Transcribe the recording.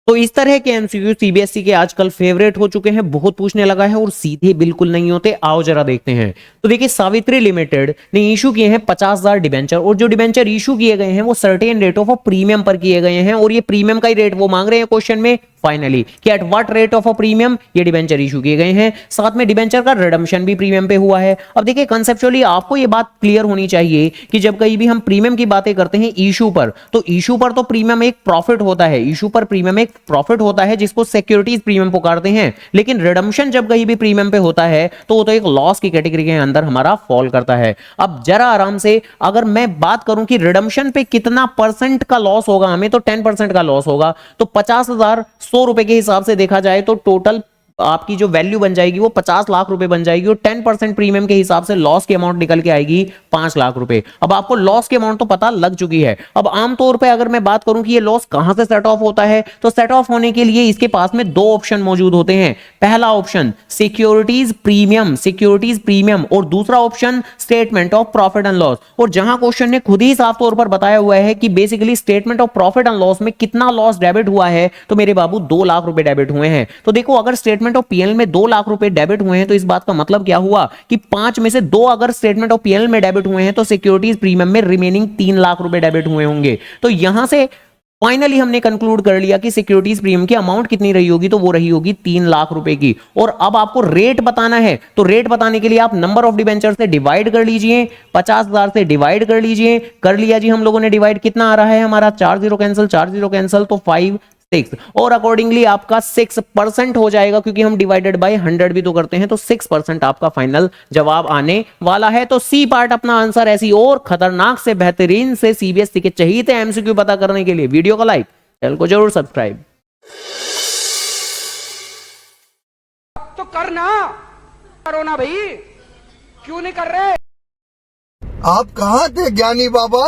तो इस तरह के एमसीक्यू सीबीएसई के आजकल फेवरेट हो चुके हैं, बहुत पूछने लगा है और सीधे बिल्कुल नहीं होते। आओ जरा देखते हैं। तो देखिए, सावित्री लिमिटेड ने इशू किए हैं 50,000 डिबेंचर, और जो डिबेंचर इशू किए गए हैं वो सर्टेन रेट ऑफ प्रीमियम पर किए गए हैं, और ये प्रीमियम का ही रेट वो मांग रहे हैं क्वेश्चन में फाइनली कि at what rate of a premium ये डिबेंचर इशू किए गए हैं। साथ में डिबेंचर का रिडम्पशन भी प्रीमियम पे हुआ है। अब देखिए, कंसेप्चुअली आपको ये बात क्लियर होनी चाहिए कि जब कहीं भी हम प्रीमियम की बातें करते हैं इशू पर, तो इशू पर तो प्रीमियम एक प्रॉफिट होता है, इशू पर प्रीमियम एक प्रॉफिट होता है जिसको सिक्योरिटीज प्रीमियम पुकारते हैं। लेकिन रिडम्पशन जब कहीं भी प्रीमियम पे होता है तो वो तो एक लॉस की कैटेगरी के अंदर हमारा फॉल करता है। अब जरा आराम से अगर मैं बात करूं कि रिडम्पशन पे कितना परसेंट का लॉस होगा हमें, तो 10% का लॉस होगा। तो 50,000 100 रुपए के हिसाब से देखा जाए तो टोटल आपकी जो वैल्यू बन जाएगी वो 50 लाख रुपए बन जाएगी, और 10% प्रीमियम के हिसाब से लॉस की अमाउंट निकल के आएगी 5 लाख रुपए। अब आपको लॉस की अमाउंट तो पता लग चुकी है। अब आमतौर पे अगर मैं बात करूं कि ये लॉस कहां से सेट ऑफ होता है, तो सेट ऑफ होने के लिए इसके पास में दो ऑप्शन मौजूद होते हैं। पहला ऑप्शन सिक्योरिटीज प्रीमियम, और दूसरा option statement of profit and loss. और जहां क्वेश्चन ने खुद ही साफ तौर पर बताया हुआ है कि basically statement of profit and loss में कितना लॉस डेबिट हुआ है, तो मेरे बाबू 2 लाख रुपए डेबिट हुए हैं। तो देखो, अगर स्टेटमेंट ऑफ पीएनएल में 2 लाख रुपए डेबिट हुए हैं, तो इस बात का मतलब क्या हुआ कि 5 में से 2 अगर स्टेटमेंट ऑफ पीएनएल में डेबिट हुए हैं, तो सिक्योरिटीज प्रीमियम में रिमेनिंग 3 लाख रुपए डेबिट हुए होंगे। तो यहां से फाइनली हमने कंक्लूड कर लिया कि सिक्योरिटीज प्रीमियम की अमाउंट कितनी रही होगी, तो वो रही होगी 3 लाख रुपए की। और अब आपको रेट बताना है, तो रेट बताने के लिए आप नंबर ऑफ डिबेंचर से डिवाइड कर लीजिए, 50,000 से डिवाइड कर लीजिए। कर लिया जी हम लोगों ने डिवाइड, कितना आ रहा है हमारा 4 0 कैंसिल तो 5 6, और अकॉर्डिंगली आपका 6% हो जाएगा, क्योंकि हम डिवाइडेड बाय 100 भी तो करते हैं। तो 6% आपका फाइनल जवाब आने वाला है। तो सी पार्ट अपना आंसर ऐसी और खतरनाक से बेहतरीन से सीबीएसई के चहीते एमसीक्यू पता करने के लिए वीडियो को लाइक, चैनल को जरूर सब्सक्राइब तो करना, करो ना भाई, क्यों नहीं कर रहे? आप कहाँ थे ज्ञानी बाबा?